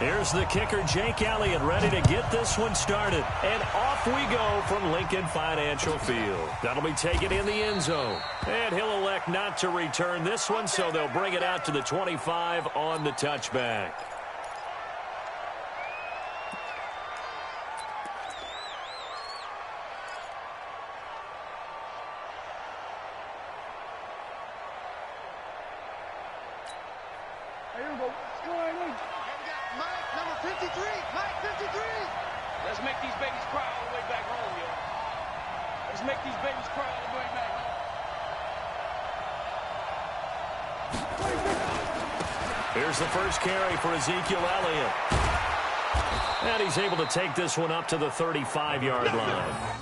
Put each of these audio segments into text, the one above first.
Here's the kicker, Jake Elliott, ready to get this one started. And off we go from Lincoln Financial Field. That'll be taken in the end zone. And he'll elect not to return this one, so they'll bring it out to the 25 on the touchback. Here's the first carry for Ezekiel Elliott. And he's able to take this one up to the 35-yard line.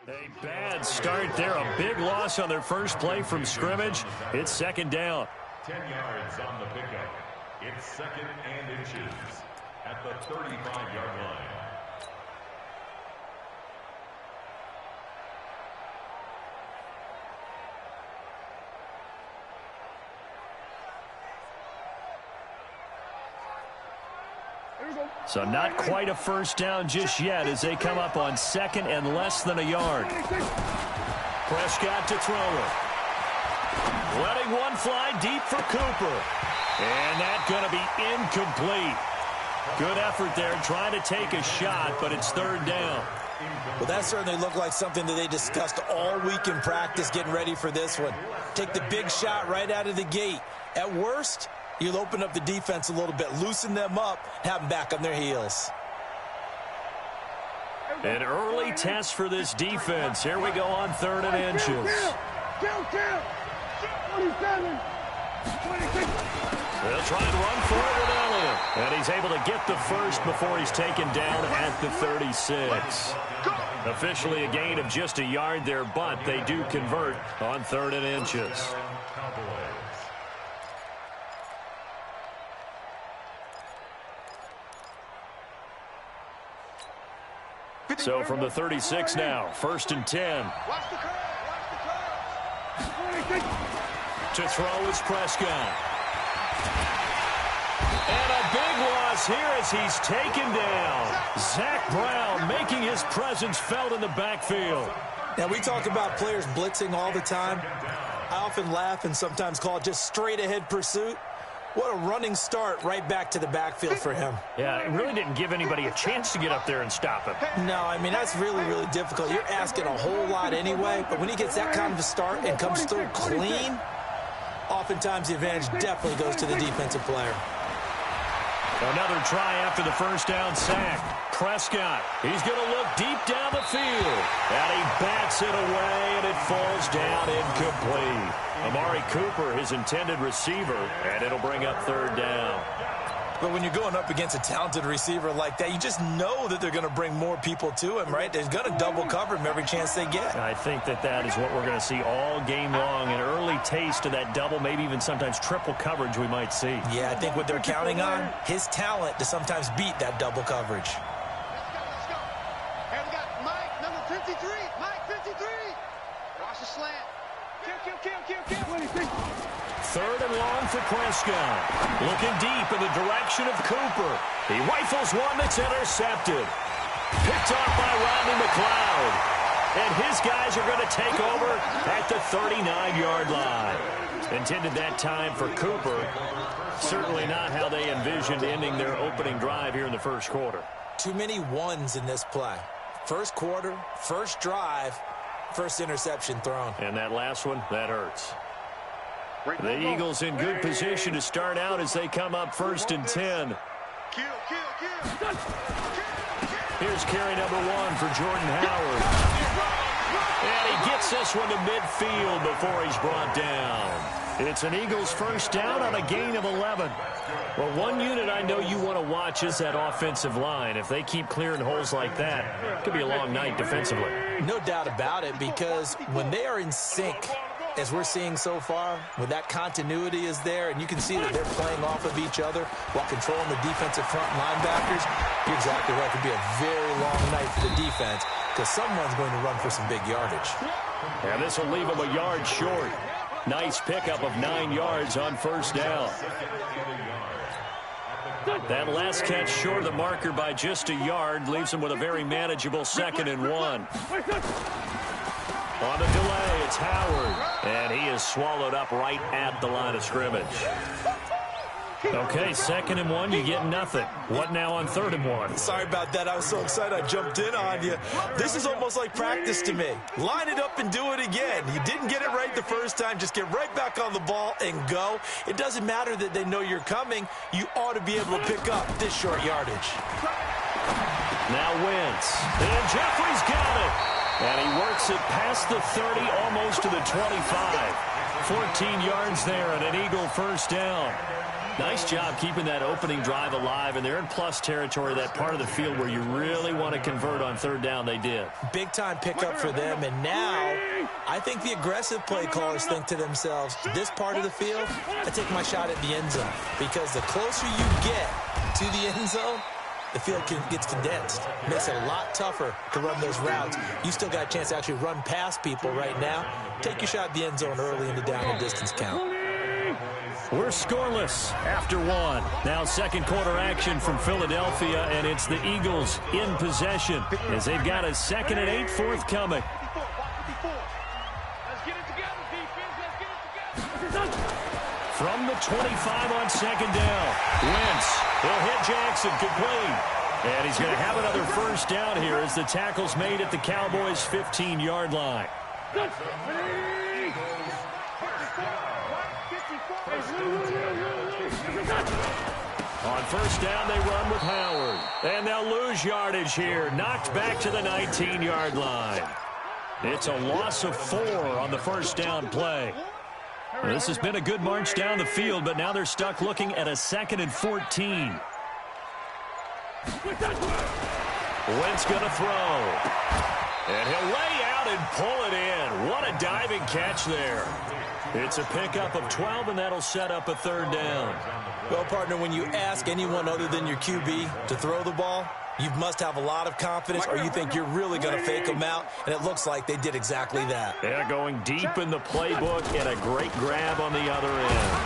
A bad start there. A big loss on their first play from scrimmage. It's second down. 10 yards on the pickup. It's second and inches at the 35-yard line. So not quite a first down just yet as they come up on second and less than a yard. Prescott to throw it. Letting one fly deep for Cooper. And that's going to be incomplete. Good effort there trying to take a shot, but it's third down. Well, that certainly looked like something that they discussed all week in practice getting ready for this one. Take the big shot right out of the gate. At worst, you'll open up the defense a little bit, loosen them up, have them back on their heels. An early test for this defense. Here we go on third and inches. 27, 26. They'll try and run for it with Elliott. And he's able to get the first before he's taken down at the 36. Officially a gain of just a yard there, but they do convert on third and inches. So from the 36 now, first and 10. To throw is Prescott. And a big loss here as he's taken down. Zach Brown making his presence felt in the backfield. Now, we talk about players blitzing all the time. I often laugh and sometimes call it just straight-ahead pursuit. What a running start right back to the backfield for him. Yeah, it really didn't give anybody a chance to get up there and stop him. No, I mean, that's really, really difficult. You're asking a whole lot anyway, but when he gets that kind of a start and comes through clean, oftentimes the advantage definitely goes to the defensive player. Another try after the first down sack. Prescott, he's going to look deep down the field. And he bats it away, and it falls down incomplete. Amari Cooper, his intended receiver, and it'll bring up third down. But when you're going up against a talented receiver like that, you just know that they're going to bring more people to him, right? They're going to double cover him every chance they get. I think that is what we're going to see all game long, an early taste of that double, maybe even sometimes triple coverage we might see. Yeah, I think what they're counting on, his talent to sometimes beat that double coverage. Let's go. And we got Mike, number 53. Mike, 53. Watch the slant. Kill. 26. Third and long for Prescott. Looking deep in the direction of Cooper. He rifles one that's intercepted. Picked off by Rodney McLeod. And his guys are going to take over at the 39-yard line. Intended that time for Cooper. Certainly not how they envisioned ending their opening drive here in the first quarter. Too many ones in this play. First quarter, first drive, first interception thrown. And that last one, that hurts. The Eagles in good position to start out as they come up first and 10. Kill. Here's carry number 1 for Jordan Howard. And he gets this one to midfield before he's brought down. It's an Eagles first down on a gain of 11. Well, one unit I know you want to watch is that offensive line. If they keep clearing holes like that, it could be a long night defensively. No doubt about it, because when they are in sync, as we're seeing so far, when that continuity is there, and you can see that they're playing off of each other while controlling the defensive front linebackers, you're exactly right. It could be a very long night for the defense because someone's going to run for some big yardage. And this will leave them a yard short. Nice pickup of 9 yards on first down. That last catch short of the marker by just a yard leaves him with a very manageable 2nd and 1. On the delay, it's Howard, and he is swallowed up right at the line of scrimmage. Okay, 2nd and 1, you get nothing. What now on 3rd and 1? Sorry about that. I was so excited I jumped in on you. This is almost like practice to me. Line it up and do it again. You didn't get it right the first time. Just get right back on the ball and go. It doesn't matter that they know you're coming. You ought to be able to pick up this short yardage. Now Wentz. And Jeffrey's got it. And he works it past the 30, almost to the 25. 14 yards there and an Eagle first down. Nice job keeping that opening drive alive, and they're in plus territory, that part of the field where you really want to convert on 3rd down. They did. Big-time pickup for them, and now I think the aggressive play callers think to themselves, this part of the field, I take my shot at the end zone, because the closer you get to the end zone, the field gets condensed. Makes it a lot tougher to run those routes. You still got a chance to actually run past people right now. Take your shot at the end zone early in the down and distance count. We're scoreless after 1. Now 2nd quarter action from Philadelphia, and it's the Eagles in possession as they've got a 2nd and 8 forthcoming. From the 25 on 2nd down. Wentz, he'll hit Jackson, complete. And he's going to have another first down here as the tackle's made at the Cowboys' 15-yard line. On first down, they run with Howard. And they'll lose yardage here. Knocked back to the 19-yard line. It's a loss of 4 on the first down play. Well, this has been a good march down the field, but now they're stuck looking at a 2nd and 14. Wentz going to throw. And he'll lay out and pull it in. What a diving catch there. It's a pickup of 12, and that'll set up a 3rd down. Well, partner, when you ask anyone other than your QB to throw the ball, you must have a lot of confidence, or you think you're really going to fake them out, and it looks like they did exactly that. Yeah, going deep in the playbook, and a great grab on the other end.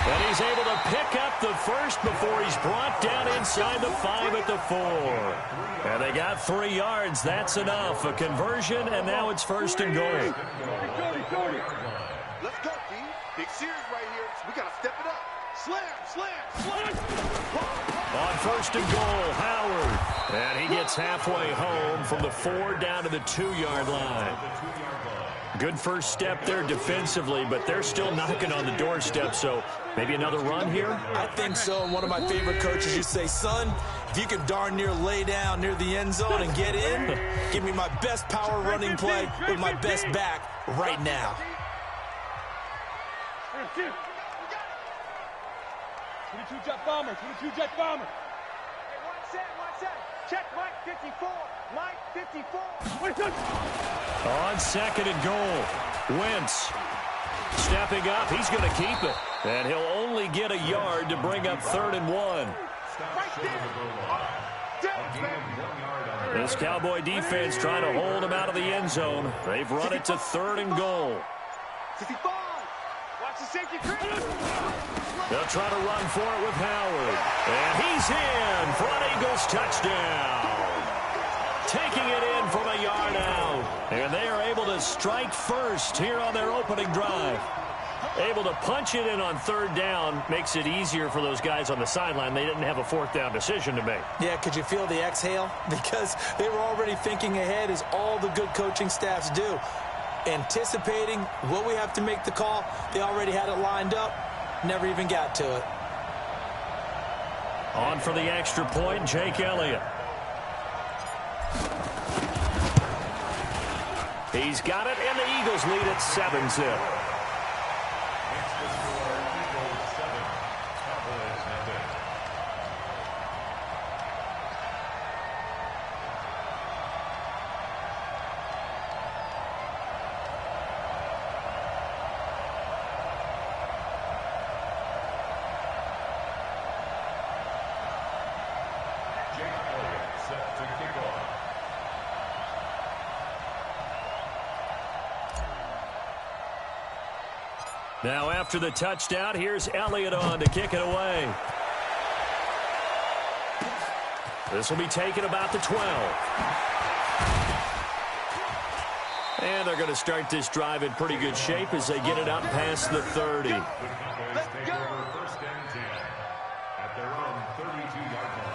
And he's able to pick up the first before he's brought down inside the 5 at the 4. And they got 3 yards. That's enough. A conversion, and now it's 1st and goal. Let's go, D. Big series right here. We got to step it up. Slam, slam, slam. On 1st and goal, Howard. And he gets halfway home from the 4 down to the 2-yard line. Good first step there defensively, but they're still knocking on the doorstep, so maybe another run here? I think so, and one of my favorite coaches used to say, son, if you can darn near lay down near the end zone and get in, give me my best power running play with my best back right now. 22 jet bomber, 22 jet bomber. Hey, one set. Check Mike 54. Mike 54. On 2nd and goal, Wentz stepping up. He's going to keep it. And he'll only get a yard to bring up 3rd and 1. This Cowboy defense trying to hold him out of the end zone. They've run it to 3rd and goal. 55. Watch the safety. They'll try to run for it with Howard. And he's in for an Eagles touchdown. Taking it in from a yard out. And they are able to strike first here on their opening drive. Able to punch it in on 3rd down makes it easier for those guys on the sideline. They didn't have a 4th down decision to make. Yeah, could you feel the exhale? Because they were already thinking ahead, as all the good coaching staffs do. Anticipating what we have to make the call. They already had it lined up. Never even got to it. On for the extra point, Jake Elliott. He's got it, and the Eagles lead at 7-zip. Now after the touchdown, here's Elliott on to kick it away. This will be taken about the 12. And they're going to start this drive in pretty good shape as they get it up past the 30. Let's go. First and 10 at their own 32-yard line.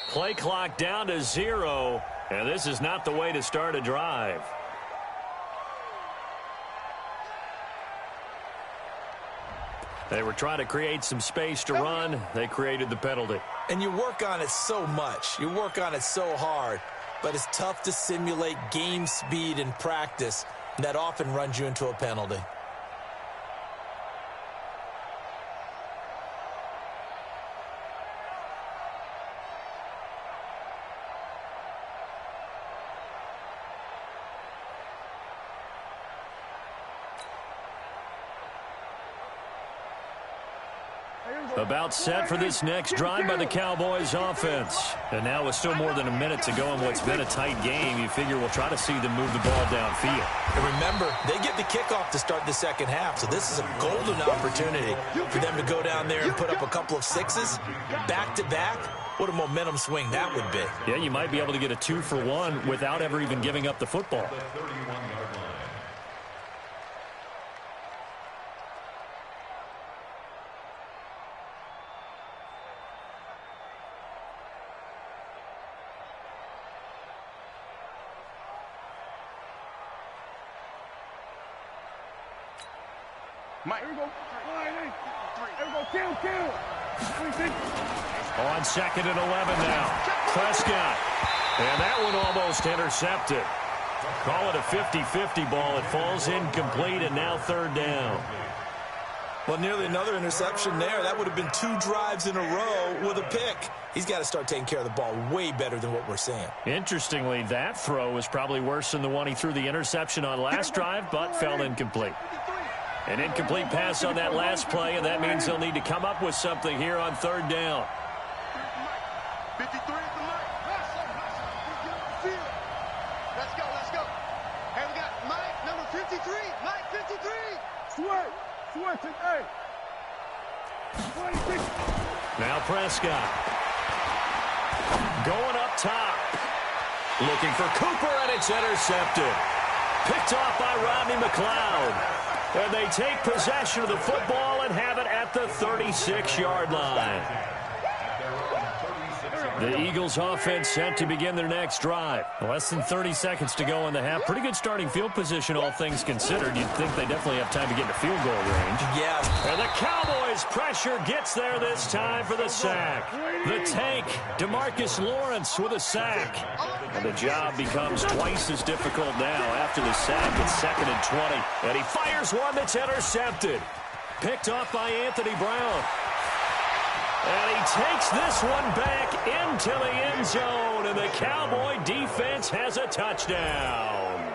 Play clock down to 0, and this is not the way to start a drive. They were trying to create some space to run. They created the penalty. And you work on it so much. You work on it so hard. But it's tough to simulate game speed in practice. And that often runs you into a penalty. About set for this next drive by the Cowboys offense. And now with still more than a minute to go in what's been a tight game, you figure we'll try to see them move the ball downfield. And remember, they get the kickoff to start the second half, so this is a golden opportunity for them to go down there and put up a couple of sixes back-to-back. What a momentum swing that would be. Yeah, you might be able to get a 2-for-1 without ever even giving up the football. The 31-yard line. Mike, here we go. Here we go. Kill. On 2nd and 11 now. Prescott. And that one almost intercepted. Call it a 50-50 ball. It falls incomplete, and now 3rd down. Well, nearly another interception there. That would have been 2 drives in a row with a pick. He's got to start taking care of the ball way better than what we're seeing. Interestingly, that throw was probably worse than the one he threw the interception on last drive, but fell incomplete. An incomplete pass on that last play, and that means they'll need to come up with something here on 3rd down. 53 is the mark. Let's go. Hey, we got Mike, number 53. Mike, 53. Sweat it, hey. 26. Now Prescott. Going up top. Looking for Cooper, and it's intercepted. Picked off by Rodney McLeod. And they take possession of the football and have it at the 36-yard line. The Eagles offense set to begin their next drive. Less than 30 seconds to go in the half. Pretty good starting field position, all things considered. You'd think they definitely have time to get to field goal range. Yeah. And the Cowboys' pressure gets there this time for the sack. The tank, DeMarcus Lawrence with a sack. And the job becomes twice as difficult now after the sack. It's 2nd and 20. And he fires one that's intercepted. Picked off by Anthony Brown. And he takes this one back into the end zone. And the Cowboy defense has a touchdown.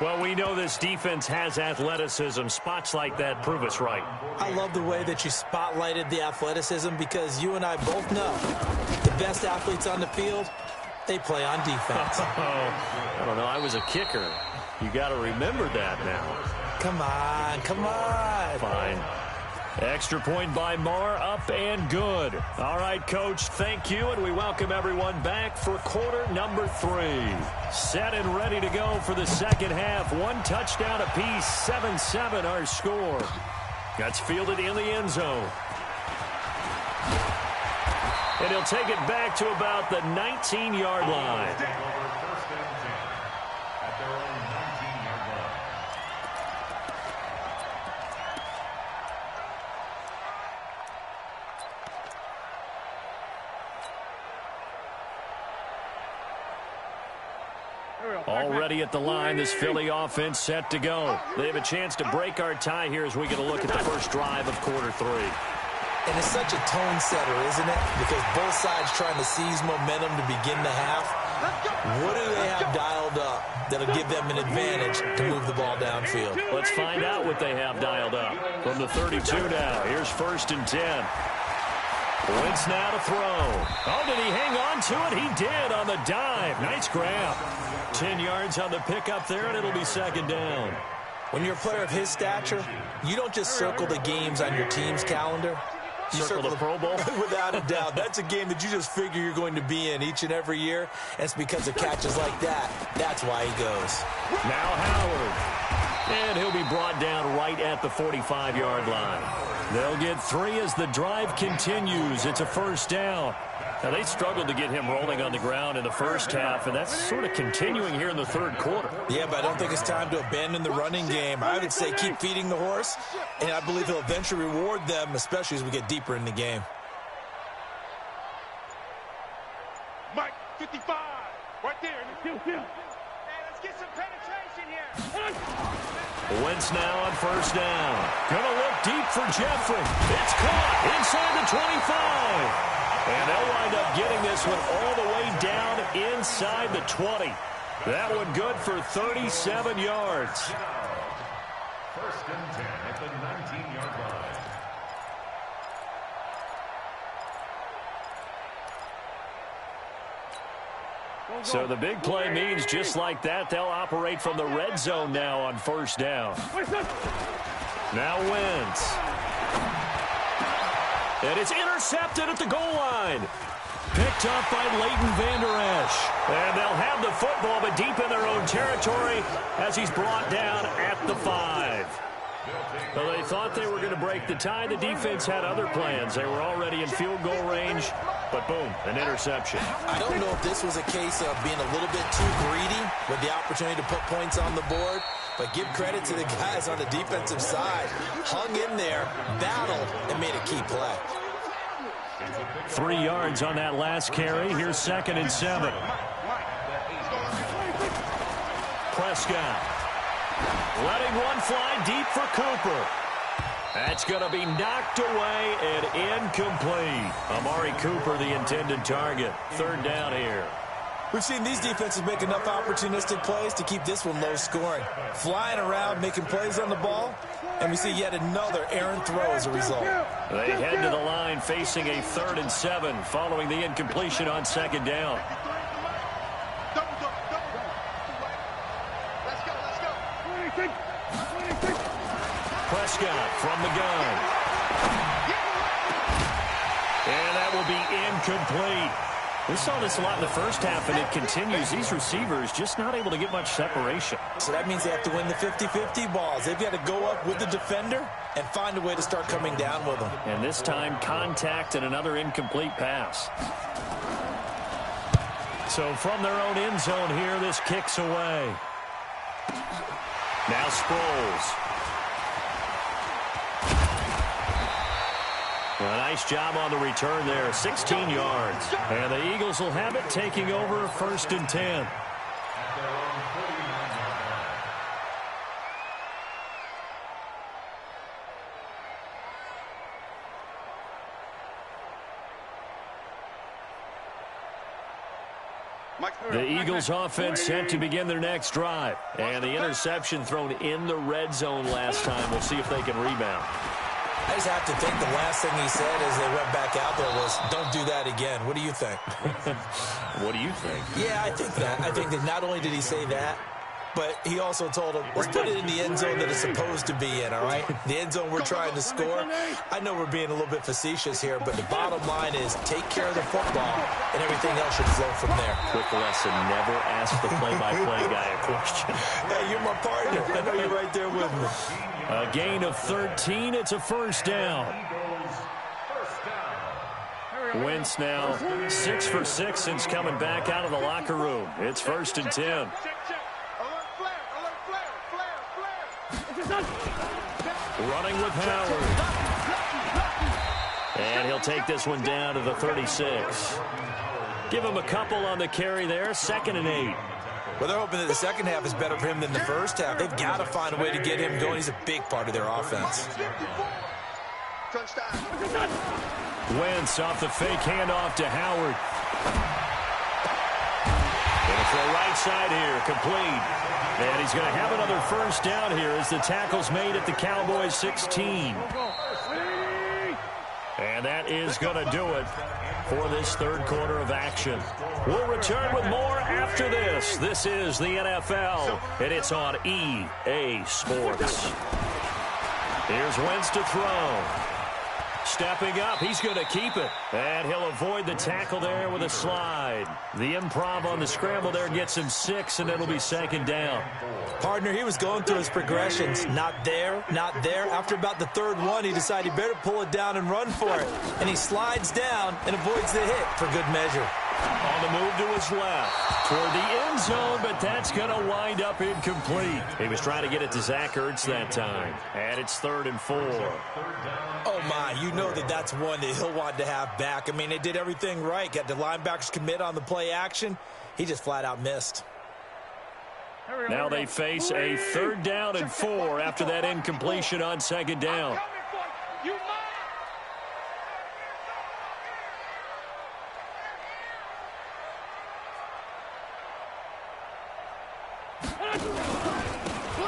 Well, we know this defense has athleticism. Spots like that prove us right. I love the way that you spotlighted the athleticism because you and I both know the best athletes on the field, they play on defense. I don't know. I was a kicker. You got to remember that now. Come on. Fine. Extra point by Marr, up and good. All right, Coach, thank you, and we welcome everyone back for quarter number 3. Set and ready to go for the second half. 1 touchdown apiece, 7-7 our score. That's fielded in the end zone. And he'll take it back to about the 19-yard line. Already at the line, this Philly offense set to go. They have a chance to break our tie here as we get a look at the first drive of quarter 3. And it's such a tone setter, isn't it? Because both sides trying to seize momentum to begin the half. What do they have dialed up that'll give them an advantage to move the ball downfield? Let's find out what they have dialed up. From the 32 now, here's 1st and 10. Wentz now to throw. Oh, did he hang on to it? He did on the dive. Nice grab. 10 yards on the pickup there, and it'll be 2nd down. When you're a player of his stature, you don't just circle the games on your team's calendar. You circle the Pro Bowl? Without a doubt. That's a game that you just figure you're going to be in each and every year. And it's because of catches like that. That's why he goes. Now Howard. And he'll be brought down right at the 45-yard line. They'll get 3 as the drive continues. It's a 1st down. Now, they struggled to get him rolling on the ground in the first half, and that's sort of continuing here in the 3rd quarter. Yeah, but I don't think it's time to abandon the running game. I would say keep feeding the horse, and I believe he'll eventually reward them, especially as we get deeper in the game. Mike, 55, right there. Hey, let's get some penetration here. Wentz now on 1st down. Gonna look deep for Jeffrey. It's caught inside the 25. And they'll wind up getting this one all the way down inside the 20. That one good for 37 yards. 1st and 10 at the 19-yard line. So the big play means just like that, they'll operate from the red zone now on 1st down. Now Wentz. And it's intercepted at the goal line. Picked up by Leighton Vander Esch. And they'll have the football, but deep in their own territory as he's brought down at the 5. Well, they thought they were going to break the tie. The defense had other plans. They were already in field goal range, but boom, an interception. I don't know if this was a case of being a little bit too greedy with the opportunity to put points on the board, but give credit to the guys on the defensive side. Hung in there, battled, and made a key play. 3 yards on that last carry. Here's 2nd and 7. Prescott letting one fly deep for Cooper. That's going to be knocked away and incomplete. Amari Cooper, the intended target. 3rd down here. We've seen these defenses make enough opportunistic plays to keep this one low scoring. Flying around, making plays on the ball, and we see yet another errant throw as a result. They head to the line facing a 3rd and 7 following the incompletion on 2nd down. Prescott from the gun. And that will be incomplete. We saw this a lot in the first half, and it continues. These receivers just not able to get much separation. So that means they have to win the 50-50 balls. They've got to go up with the defender and find a way to start coming down with them. And this time, contact and another incomplete pass. So from their own end zone here, this kicks away. Now Sproles. A nice job on the return there, 16 yards. And the Eagles will have it, taking over 1st and 10. The Eagles offense set to begin their next drive. And the interception thrown in the red zone last time. We'll see if they can rebound. I just have to think the last thing he said as they went back out there was, don't do that again. What do you think? What do you think? Yeah, I think that. I think that not only did he say that, but he also told him, let's put it in the end zone that it's supposed to be in, all right? The end zone we're trying to score. I know we're being a little bit facetious here, but the bottom line is take care of the football, and everything else should flow from there. Quick lesson, never ask the play-by-play guy a question. Hey, you're my partner. I know you're right there with me. A gain of 13. It's a first down. Wentz now 6 for 6 since coming back out of the locker room. It's 1st and 10. Running with Howard. And he'll take this one down to the 36. Give him a couple on the carry there. 2nd and 8. Well, they're hoping that the second half is better for him than the first half. They've got to find a way to get him going. He's a big part of their offense. Wentz off the fake handoff to Howard. Going for a right side here, complete. And he's going to have another first down here as the tackle's made at the Cowboys 16. And that is going to do it for this third quarter of action. We'll return with more after this. This is the NFL, and it's on EA Sports. Here's Wentz to throw. Stepping up, he's going to keep it. And he'll avoid the tackle there with a slide. The improv on the scramble there gets him 6, and it'll be 2nd down. Partner, he was going through his progressions. Not there, not there. After about the third one, he decided he better pull it down and run for it. And he slides down and avoids the hit for good measure. On the move to his left toward the end zone, but that's going to wind up incomplete. He was trying to get it to Zach Ertz that time. And it's 3rd and 4. Oh, my, you know that that's one that he'll want to have back. I mean, they did everything right. Got the linebackers commit on the play action. He just flat out missed. Now they face a 3rd down and 4 after that incompletion on 2nd down.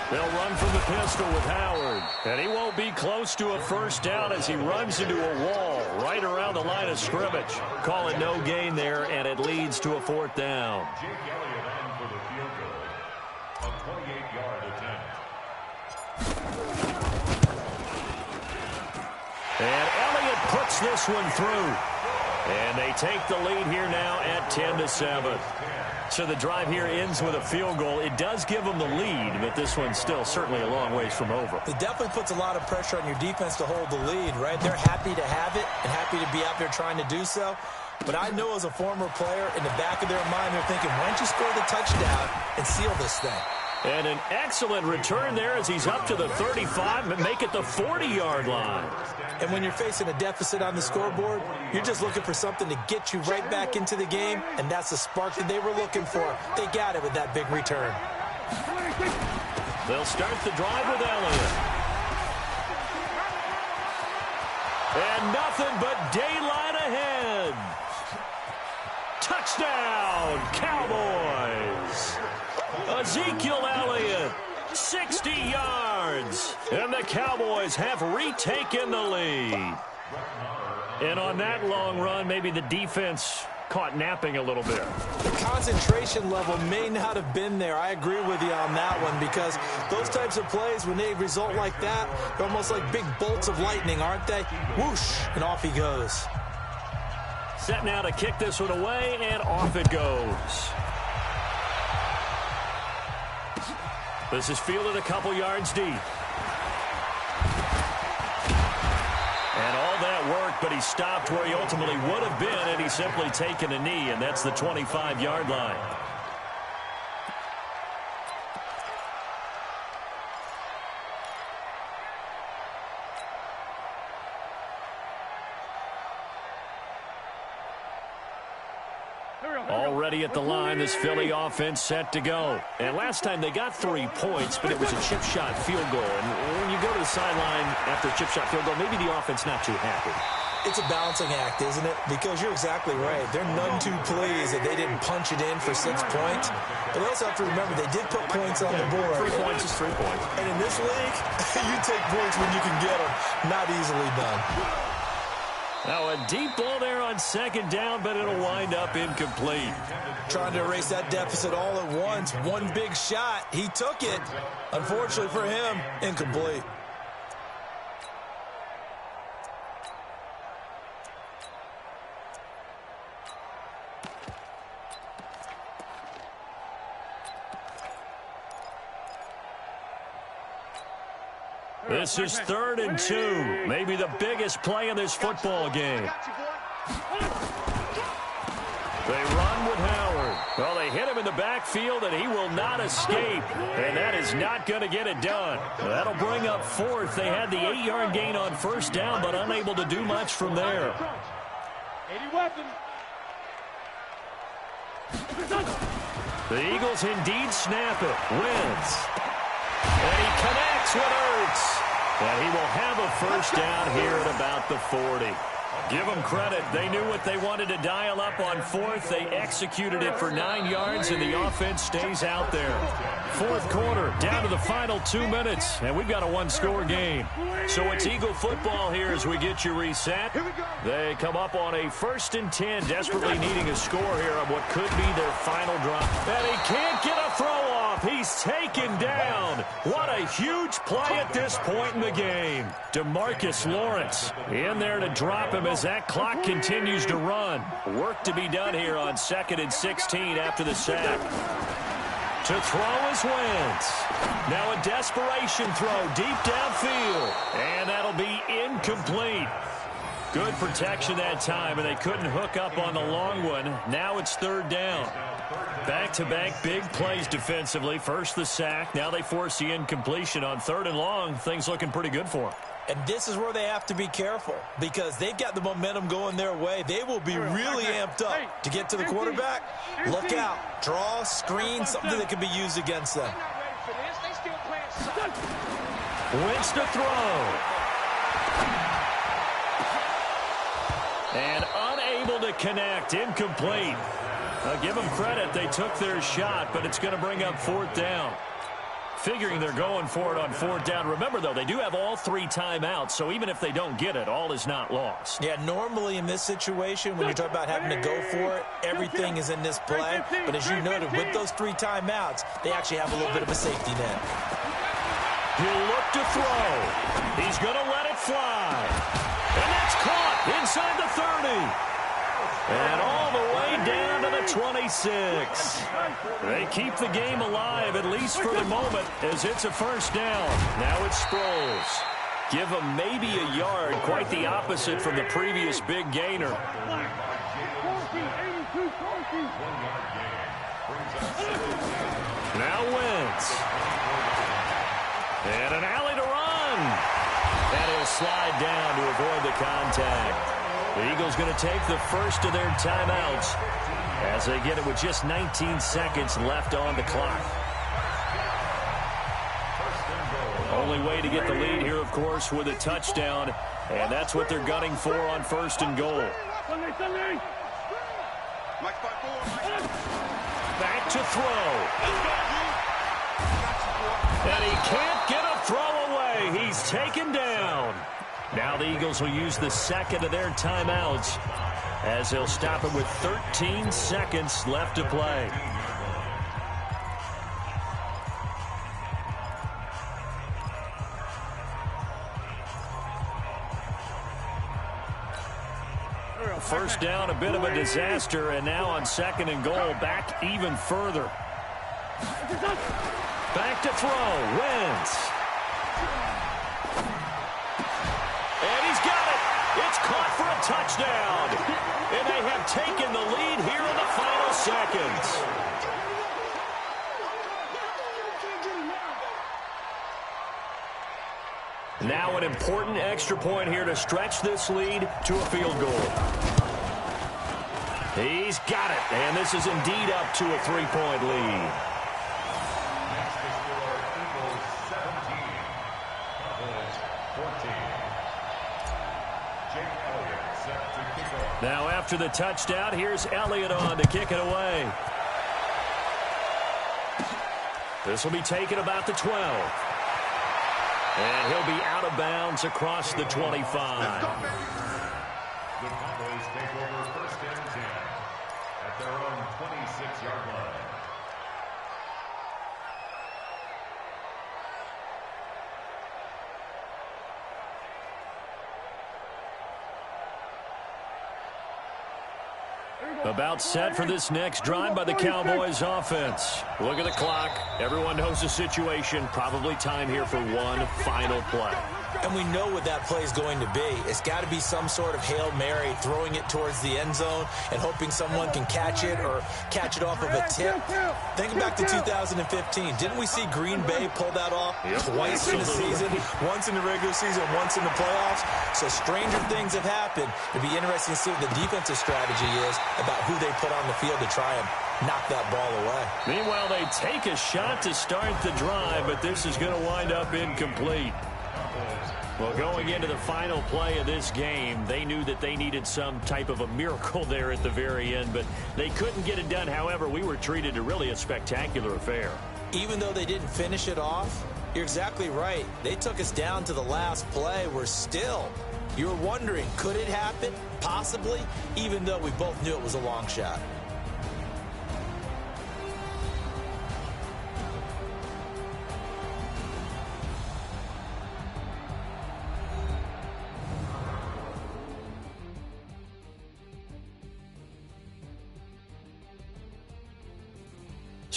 They'll run from the pistol with Howard. And he won't be close to a first down as he runs into a wall right around the line of scrimmage. Call it no gain there, and it leads to a 4th down. Jake Elliott on for the field goal. A 28-yard attempt. And Elliott puts this one through. And they take the lead here now at 10-7. So the drive here ends with a field goal. It does give them the lead, but this one's still certainly a long ways from over. It definitely puts a lot of pressure on your defense to hold the lead, right? They're happy to have it and happy to be out there trying to do so. But I know as a former player, in the back of their mind, they're thinking, why don't you score the touchdown and seal this thing? And an excellent return there as he's up to the 35 and make it the 40-yard line. And when you're facing a deficit on the scoreboard, you're just looking for something to get you right back into the game, and that's the spark that they were looking for. They got it with that big return. They'll start the drive with Elliott. And nothing but daylight ahead. Touchdown, Cowboys. Ezekiel Elliott, 60 yards. And the Cowboys have retaken the lead. And on that long run, maybe the defense caught napping a little bit. The concentration level may not have been there. I agree with you on that one, because those types of plays, when they result like that, they're almost like big bolts of lightning, aren't they? Whoosh, and off he goes. Set now to kick this one away, and off it goes. This is fielded a couple yards deep. And all that work, but he stopped where he ultimately would have been, and he's simply taken a knee, and that's the 25-yard line. Already at the line, this Philly offense set to go. And last time they got 3 points, but it was a chip shot field goal. And when you go to the sideline after a chip shot field goal, maybe the offense not too happy. It's a balancing act, isn't it? Because you're exactly right. They're none too pleased that they didn't punch it in for 6 points. But they also have to remember they did put points on the board. 3 points is 3 points. And in this league, you take points when you can get them. Not easily done. Now a deep ball there on second down, but it'll wind up incomplete. Trying to erase that deficit all at once. One big shot. He took it. Unfortunately for him, incomplete. This is 3rd and 2. Maybe the biggest play in this football game. They run with Howard. Well, they hit him in the backfield, and he will not escape. And that is not going to get it done. That'll bring up 4th. They had the 8-yard gain on first down, but unable to do much from there. 80 weapons. The Eagles indeed snap it. Wins. And he connects with Ertz. And he will have a first down here at about the 40. Give them credit. They knew what they wanted to dial up on 4th. They executed it for 9 yards, and the offense stays out there. 4th quarter, down to the final 2 minutes, and we've got a one-score game. So it's Eagle football here as we get you reset. They come up on a 1st and 10, desperately needing a score here on what could be their final drive. And he can't get a throw off. He's taken down. What a huge play at this point in the game. DeMarcus Lawrence in there to drop him as that clock continues to run. Work to be done here on 2nd and 16 after the sack. To throw is Wentz. Now a desperation throw deep downfield. And that'll be incomplete. Good protection that time, and they couldn't hook up on the long one. Now it's 3rd down. Back-to-back big plays defensively. First the sack. Now they force the incompletion on 3rd and long. Things looking pretty good for them. And this is where they have to be careful because they've got the momentum going their way. They will be really amped up to get to the quarterback. Look out. Draw, screen, something that can be used against them. Wentz to throw. And unable to connect. Incomplete. Give them credit. They took their shot, but it's going to bring up 4th down. Figuring they're going for it on 4th down. Remember, though, they do have all 3 timeouts, so even if they don't get it, all is not lost. Yeah, normally in this situation, when you talk about having to go for it, everything is in this play. But as you noted, with those 3 timeouts, they actually have a little bit of a safety net. He'll look to throw. He's going to let it fly. And that's caught inside the 30. And all the way down to the 26. They keep the game alive, at least for the moment, as it's a first down. Now it's Sproles. Give him maybe a yard, quite the opposite from the previous big gainer. Now Wentz. And an alley to run. And he'll slide down to avoid the contact. The Eagles going to take the first of their timeouts as they get it with just 19 seconds left on the clock. Only way to get the lead here, of course, with a touchdown, and that's what they're gunning for on 1st and goal. Back to throw. And he can't get a throw away. He's taken down. Now the Eagles will use the second of their timeouts as they'll stop it with 13 seconds left to play. First down, a bit of a disaster, and now on 2nd and goal, back even further. Back to throw, Wentz. And he's got it. It's caught for a touchdown. And they have taken the lead here in the final seconds. Now an important extra point here to stretch this lead to a field goal. He's got it. And this is indeed up to a 3-point lead. Now after the touchdown, here's Elliott on to kick it away. This will be taken about the 12. And he'll be out of bounds across the 25. 26-yard line. About set for this next drive by the Cowboys offense. Look at the clock. Everyone knows the situation. Probably time here for one final play. And we know what that play is going to be. It's got to be some sort of Hail Mary, throwing it towards the end zone and hoping someone can catch it or catch it off of a tip. Think back to 2015. Didn't we see Green Bay pull that off twice in the season? Once in the regular season, once in the playoffs. So stranger things have happened. It'd be interesting to see what the defensive strategy is about who they put on the field to try and knock that ball away. Meanwhile, they take a shot to start the drive, but this is going to wind up incomplete. Well, going into the final play of this game, they knew that they needed some type of a miracle there at the very end, but they couldn't get it done. However, we were treated to really a spectacular affair. Even though they didn't finish it off, you're exactly right. They took us down to the last play. We're still, you're wondering, could it happen? Possibly, even though we both knew it was a long shot.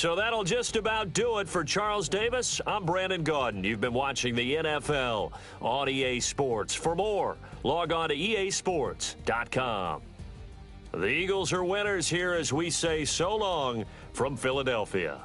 So that'll just about do it for Charles Davis. I'm Brandon Gaudin. You've been watching the NFL on EA Sports. For more, log on to easports.com. The Eagles are winners here as we say so long from Philadelphia.